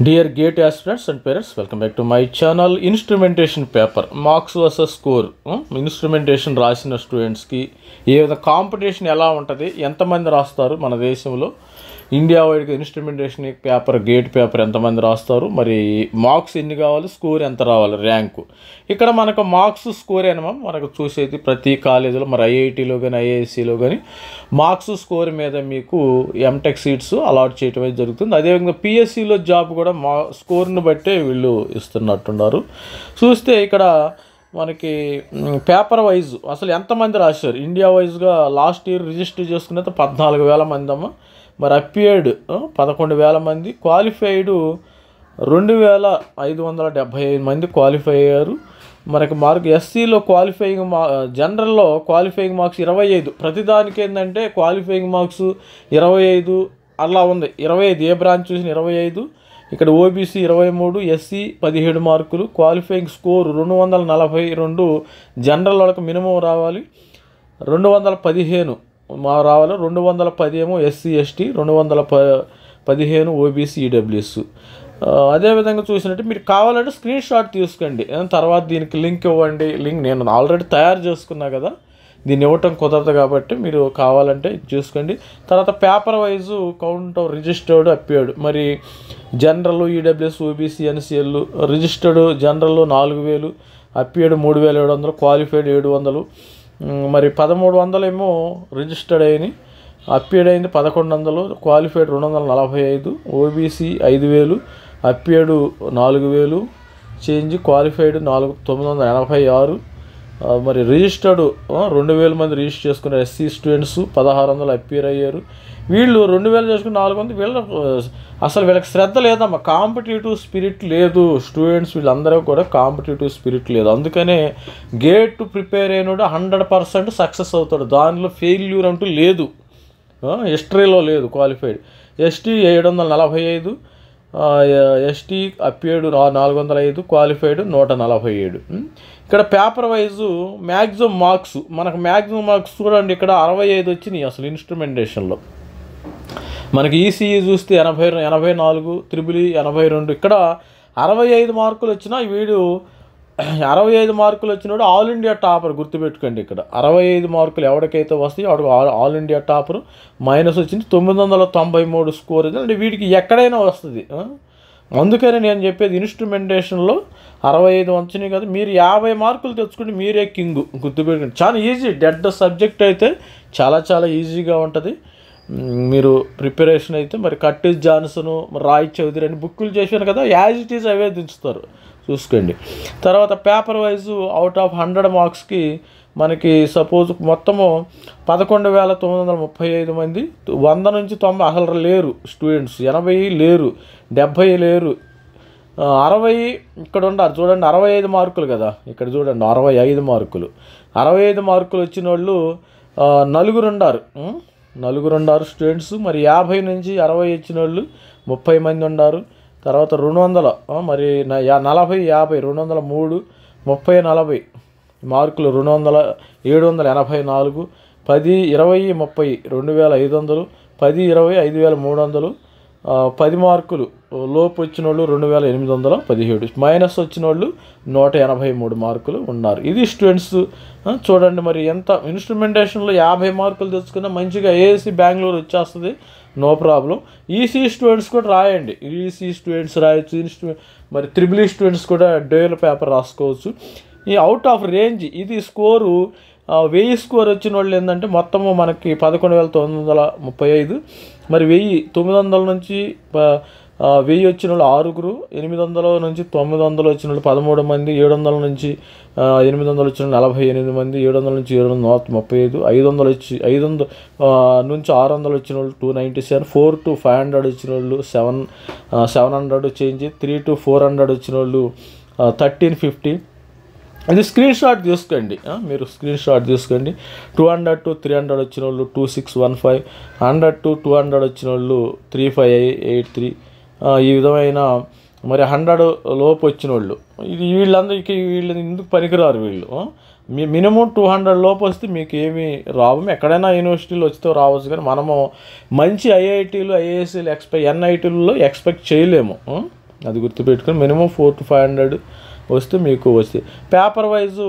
Dear GATE aspirants and parents, welcome back to my channel. Instrumentation paper, marks versus score. Instrumentation రాసిన స్టూడెంట్స్కి ఏ విధంగా competition ఎలా ఉంటుంది, ఎంతమంది రాస్తారు మన దేశంలో, ఇండియా వైడ్గా ఇన్స్ట్రుమెంటేషన్ పేపర్ గేట్ పేపర్ ఎంతమంది రాస్తారు, మరి మార్క్స్ ఎన్ని కావాలి, స్కోర్ ఎంత రావాలి, ర్యాంకు. ఇక్కడ మనకు మార్క్స్ స్కోర్ అయినా మనకు చూసేది ప్రతి కాలేజీలో, మరి ఐఐటీలో కానీ ఐఐఎస్సిలో కానీ మార్క్స్ స్కోర్ మీద మీకు ఎంటెక్ సీట్స్ అలాట్ చేయటం జరుగుతుంది. అదేవిధంగా పిఎస్సిలో జాబ్ కూడా స్కోర్ను బట్టే వీళ్ళు ఇస్తున్నట్టున్నారు. చూస్తే ఇక్కడ మనకి పేపర్ వైజ్ అసలు ఎంతమంది రాశారు, ఇండియా వైజ్గా లాస్ట్ ఇయర్ రిజిస్టర్ చేసుకున్నది 14,000 మంది అమ్మ. మరి అపియర్డ్ 11,000 మంది, క్వాలిఫైడ్ 2,575 మంది క్వాలిఫై అయ్యారు. మనకి మార్క్ ఎస్సీలో క్వాలిఫైయింగ్ జనరల్లో క్వాలిఫైయింగ్ మార్క్స్ 25, ప్రతిదానికి ఏంటంటే క్వాలిఫైయింగ్ మార్క్స్ 25 అలా ఉంది. 25 ఏ బ్రాంచ్ చూసిన 25, ఇక్కడ ఓబీసీ 23, ఎస్సీ 17 మార్కులు, క్వాలిఫైయింగ్ స్కోర్ 242. జనరల్ వాళ్ళకి మినిమం రావాలి 215 రావాలి, 210 ఏమో ఎస్సీ ఎస్టీ, 215 ఓబీసీ ఈడబ్ల్యూఎస్. అదేవిధంగా చూసినట్టు మీరు కావాలంటే స్క్రీన్ షాట్ తీసుకోండి, తర్వాత దీనికి లింక్ ఇవ్వండి. లింక్ నేను ఆల్రెడీ తయారు చేసుకున్నా కదా, దీన్ని ఇవ్వటం కుదరదు కాబట్టి మీరు కావాలంటే చూసుకోండి. తర్వాత paper wise count registered appeared, మరి general EWS OBC NCL registered general 4,000, appeared 3,700, qualified 700, మరి 1,300 ఏమో రిజిస్టర్డ్ అయినాయి, అపియర్డ్ అయింది 1,100, qualified 245, OBC 5,000, appeared 4,000 change, qualified 986, మరి రిజిస్టర్డ్ 2,000 మంది రిజిస్టర్ చేసుకున్నారు. ఎస్సీ స్టూడెంట్స్ 1,600 అపియర్ అయ్యారు. వీళ్ళు 2,000 చేసుకుని 400. వీళ్ళకి శ్రద్ధ లేదమ్మా, కాంపిటేటివ్ స్పిరిట్ లేదు. స్టూడెంట్స్ వీళ్ళందరూ కూడా కాంపిటేటివ్ స్పిరిట్ లేదు. అందుకనే గేట్ ప్రిపేర్ అయినోడు 100% సక్సెస్ అవుతాడు, దానిలో ఫెయిల్యూర్ అంటూ లేదు, హిస్టరీలో లేదు. Qualified ST 745, ST appeared 405, qualified 147. ఇక్కడ పేపర్ వైజు మ్యాక్సిమం మార్క్స్, మనకు మ్యాక్సిమం మార్క్స్ చూడండి, ఇక్కడ 65 వచ్చినాయి అసలు ఇన్స్ట్రుమెంటేషన్లో. మనకి ఈసీఈ చూస్తే 84, త్రిబుల్ 82. ఇక్కడ 65 మార్కులు వచ్చినా వీడు 65 మార్కులు వచ్చినాడు ఆల్ ఇండియా టాపర్, గుర్తుపెట్టుకోండి. ఇక్కడ 65 మార్కులు ఎవరికైతే వస్తాయో వాడికి ఆల్ ఇండియా టాపర్. మైనస్ వచ్చింది 993 స్కోర్. అంటే వీడికి ఎక్కడైనా వస్తుంది. అందుకని నేను చెప్పేది ఇన్స్ట్రుమెంటేషన్లో 65 వచ్చినాయి కదా, మీరు 50 మార్కులు తెచ్చుకుంటే మీరే కింగ్, గుర్తుపెట్టుకోండి. చాలా ఈజీ, డెడ్ సబ్జెక్ట్ అయితే చాలా ఈజీగా ఉంటుంది. మీరు ప్రిపరేషన్ అయితే మరి కట్టిస్ జాన్సన్, రాయ్ చౌదరి అని బుక్కులు చేశాను కదా, యాజ్ ఇట్ ఈజ్ అవే దించుతారు, చూసుకోండి. తర్వాత పేపర్ వైజు అవుట్ ఆఫ్ 100 మార్క్స్కి మనకి సపోజ్ మొత్తము 11,935 మంది, 100 నుంచి 90 అసలు లేరు స్టూడెంట్స్, 80 లేరు, 70 లేరు, 60 ఇక్కడ ఉన్నారు చూడండి. 65 మార్కులు కదా, ఇక్కడ చూడండి 65 మార్కులు. 65 మార్కులు వచ్చిన వాళ్ళు నలుగురు ఉన్నారు స్టూడెంట్స్. మరి 50 నుంచి 60 వచ్చిన వాళ్ళు 30 మంది ఉన్నారు. తర్వాత 200, మరి 40, 50, 203, 30, 40 మార్కులు 784, 10, 20, 30 2,500, 10, 20 5,300, 10 మార్కులు లోపు వచ్చిన వాళ్ళు 2,817, మైనస్ వచ్చిన వాళ్ళు 183 మార్కులు ఉన్నారు. ఇది స్టూడెంట్స్ చూడండి. మరి ఎంత ఇన్స్ట్రుమెంటేషన్లో 50 మార్కులు తెచ్చుకున్నా మంచిగా ఏఎస్సీ బెంగళూరు వచ్చేస్తుంది, నో ప్రాబ్లం. ఈసీ స్టూడెంట్స్ కూడా రాయండి, ఈసీ స్టూడెంట్స్ రాయొచ్చు. మరి త్రిబుల్ స్టూడెంట్స్ కూడా డ్యూయల్ పేపర్ రాసుకోవచ్చు. ఈ అవుట్ ఆఫ్ రేంజ్ ఇది స్కోరు 1000 స్కోర్ వచ్చిన వాళ్ళు ఏంటంటే మొత్తము మనకి 11,935. మరి 900 నుంచి 1000 వచ్చిన వాళ్ళు 6, 800 నుంచి 900 వచ్చిన వాళ్ళు 13 మంది, 700 నుంచి 800 వచ్చిన వాళ్ళు 48 మంది, 700 నుంచి 735, 500 నుంచి 600 వచ్చిన వాళ్ళు 297, 4 to 500 వచ్చిన వాళ్ళు 700 చేంజ్, 3 to 400 వచ్చిన వాళ్ళు 1350. అది స్క్రీన్ షాట్ తీసుకోండి, మీరు స్క్రీన్ షాట్ తీసుకోండి. 200 to 300 వచ్చిన వాళ్ళు 2615, 100 to 200 వచ్చిన వాళ్ళు 3583. ఈ విధమైన మరి 100 లోపు వచ్చిన వాళ్ళు వీళ్ళందరికీ వీళ్ళు ఎందుకు పనికిరారు. వీళ్ళు మినిమం 200 లోపు వస్తే మీకు ఏమీ రావు. ఎక్కడైనా యూనివర్సిటీలో వస్తే రావచ్చు, కానీ మనము మంచి ఐఐటీలు ఐఏఎస్సీలు ఎన్ఐటీలలో ఎక్స్పెక్ట్ చేయలేము. అది గుర్తుపెట్టుకొని మినిమం 400 to 500 వస్తే మీకు వస్తాయి. పేపర్ వైజు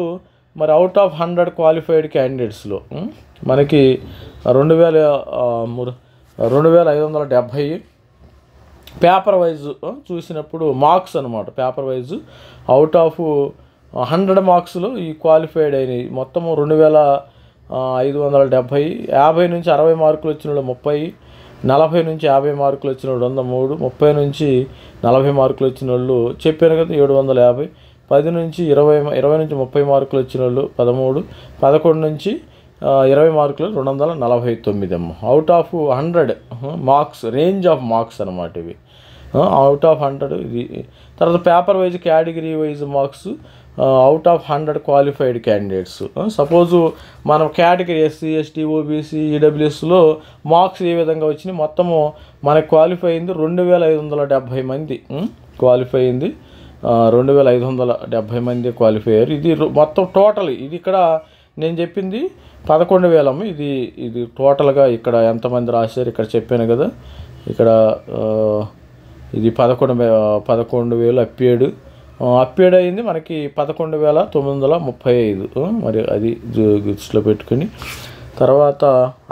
మరి అవుట్ ఆఫ్ 100 క్వాలిఫైడ్ క్యాండిడేట్స్లో మనకి 2570 పేపర్ వైజ్ చూసినప్పుడు మార్క్స్ అనమాట. పేపర్ వైజ్ అవుట్ ఆఫ్ 100 మార్క్స్లో ఈ క్వాలిఫైడ్ అయినాయి మొత్తం 2570. 50 నుంచి 60 మార్కులు వచ్చిన వాళ్ళు 30, 40 నుంచి 50 మార్కులు వచ్చిన వాళ్ళు 103, 30 నుంచి 40 మార్కులు వచ్చిన వాళ్ళు చెప్పాను కదా 750, 10 నుంచి 20 నుంచి 30 మార్కులు వచ్చిన వాళ్ళు 13, 11 నుంచి 20 మార్కులు 249 అమ్మ. Out of 100 marks, range of marks అనమాట ఇవి. అవుట్ ఆఫ్ 100 ఇది. తర్వాత paper wise category wise marks out of 100 qualified candidates. Suppose మనం కేటగిరీ ఎస్సీ, ఎస్టీ, ఓబీసీ, ఈడబ్ల్యూఎస్లో మార్క్స్ ఏ విధంగా వచ్చినాయి, మొత్తము మనకు క్వాలిఫై అయింది 2570 మంది క్వాలిఫై అయింది. 2570 మంది క్వాలిఫై అయ్యారు. ఇది మొత్తం టోటల్. ఇది ఇక్కడ నేను చెప్పింది 11,000 ఇది టోటల్గా ఇక్కడ ఎంతమంది రాశారు ఇక్కడ చెప్పాను కదా. ఇక్కడ ఇది 11,000 అప్పేడ్ అయింది మనకి 11,935. మరి అది దృష్టిలో పెట్టుకుని తర్వాత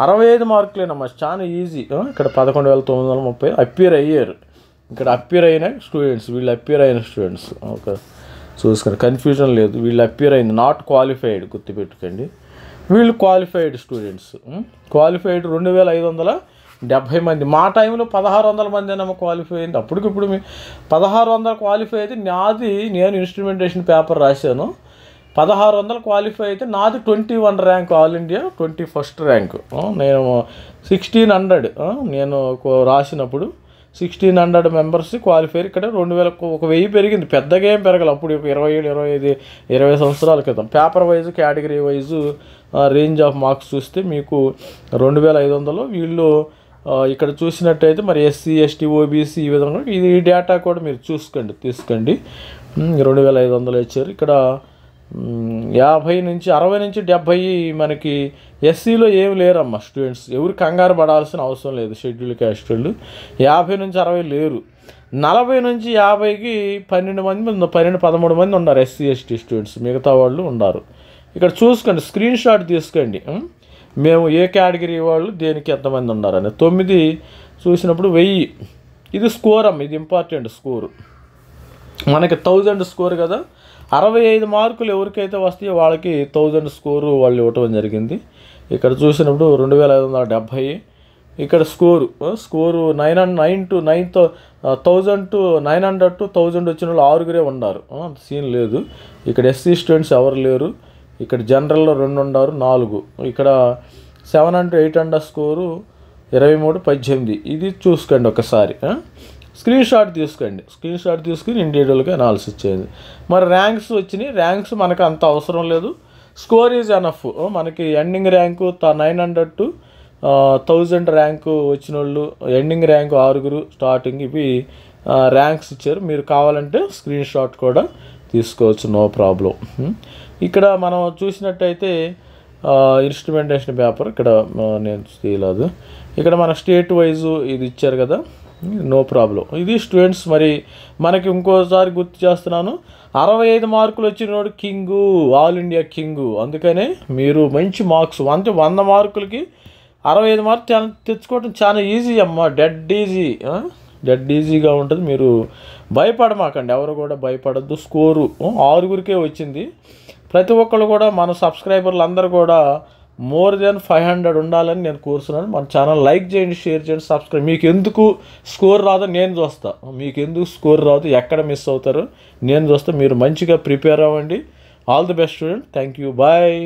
65 మార్కులేనమ్మా, చాలా ఈజీ. ఇక్కడ 11,930 అప్పేర్ అయ్యారు. ఇక్కడ అప్పేర్ అయిన స్టూడెంట్స్, వీళ్ళు అప్పేర్ అయిన స్టూడెంట్స్. ఓకే, చూసుకొని కన్ఫ్యూజన్ లేదు. వీళ్ళు అప్పేర్ అయింది, నాట్ క్వాలిఫైడ్ గుర్తుపెట్టుకోండి. వీళ్ళు క్వాలిఫైడ్ స్టూడెంట్స్. క్వాలిఫైడ్ 2570 మంది. మా టైంలో 1600 మంది ఏమో క్వాలిఫై అయింది. అప్పటికిప్పుడు 1600 క్వాలిఫై అయితే నేను ఇన్స్ట్రుమెంటేషన్ పేపర్ రాశాను. 1600 క్వాలిఫై అయితే నాది 21 rank, all India 21st rank. నేను 1600 నేను రాసినప్పుడు 1600 మెంబర్స్ క్వాలిఫై. ఇక్కడ 1000 పెరిగింది, పెద్దగా ఏం పెరగదు. అప్పుడు 27, 20 సంవత్సరాల క్రితం. Paper wise category wise range of marks చూస్తే మీకు 2500. వీళ్ళు ఇక్కడ చూసినట్టయితే మరి ఎస్సీ, ఎస్టీ, ఓబీసీ ఈ విధంగా ఈ డేటా కూడా మీరు తీసుకోండి. 2500 ఇచ్చారు. ఇక్కడ 50 నుంచి 60 నుంచి 70 మనకి ఎస్సీలో ఏమి లేరమ్మా స్టూడెంట్స్. ఎవరు కంగారు పడాల్సిన అవసరం లేదు. షెడ్యూల్ క్యాస్ట్ వాళ్ళు 50 నుంచి 60 లేరు. 40 నుంచి 50కి 13 మంది ఉన్నారు ఎస్సీ, ఎస్టీ స్టూడెంట్స్. మిగతా వాళ్ళు ఉన్నారు. ఇక్కడ చూసుకోండి, స్క్రీన్ షాట్ తీసుకోండి. మేము ఏ కేటగిరీ వాళ్ళు దేనికి ఎంతమంది ఉన్నారని. 9 చూసినప్పుడు 1000. ఇది స్కోర్ అమ్మ, ఇది ఇంపార్టెంట్ స్కోరు. మనకి 1000 స్కోర్ కదా. 65 మార్కులు ఎవరికైతే వస్తాయో వాళ్ళకి 1000 స్కోరు వాళ్ళు ఇవ్వటం జరిగింది. ఇక్కడ చూసినప్పుడు 2570. ఇక్కడ స్కోరు 1000 to 1000 వచ్చిన వాళ్ళు 6 ఉన్నారు. సీన్ లేదు. ఇక్కడ ఎస్సీ స్టూడెంట్స్ ఎవరు లేరు. ఇక్కడ జనరల్లో 2 ఉన్నారు, 4. ఇక్కడ 700 to 800 స్కోరు 23, 18. ఇది చూసుకోండి ఒకసారి. స్క్రీన్ షాట్ తీసుకుని ఇండివిజువల్గా అనాలిసిస్ చేయండి. మరి ర్యాంక్స్ వచ్చినాయి. ర్యాంక్స్ మనకు అంత అవసరం లేదు. Score is enough. మనకి ఎండింగ్ ర్యాంకు 900 to 1000 ర్యాంకు వచ్చిన వాళ్ళు, ఎండింగ్ ర్యాంకు 6 స్టార్టింగ్. ఇవి ర్యాంక్స్ ఇచ్చారు. మీరు కావాలంటే స్క్రీన్ షాట్ కూడా తీసుకోవచ్చు, నో ప్రాబ్లం. ఇక్కడ మనం చూసినట్టయితే ఇన్స్ట్రుమెంటేషన్ పేపర్ ఇక్కడ నేను తీయలేదు. ఇక్కడ మన స్టేట్ వైజు ఇది ఇచ్చారు కదా, నో ప్రాబ్లం. ఇది స్టూడెంట్స్. మరి మనకి ఇంకోసారి గుర్తు చేస్తున్నాను, 65 మార్కులు వచ్చినోడు కింగు, ఆల్ ఇండియా కింగు. అందుకనే మీరు మంచి మార్క్స్ అంటే 100 మార్కులకి 65 మార్కులు తెచ్చుకోవడం చాలా ఈజీ అమ్మ. డెడ్ ఈజీగా ఉంటుంది. మీరు భయపడమాకండి, ఎవరు కూడా భయపడద్దు. స్కోరు 6 వచ్చింది. ప్రతి ఒక్కళ్ళు కూడా మన సబ్స్క్రైబర్లు అందరూ కూడా more than 500 ఉండాలని నేను కోరుతున్నాను. మన ఛానల్ లైక్ చేయండి, షేర్ చేయండి, సబ్స్క్రైబ్. మీకు ఎందుకు స్కోర్ రాదో నేను చూస్తా. మీకు ఎందుకు స్కోర్ రాదు, ఎక్కడ మిస్ అవుతారో నేను చూస్తా. మీరు మంచిగా ప్రిపేర్ అవ్వండి. All the best student. Thank you, bye.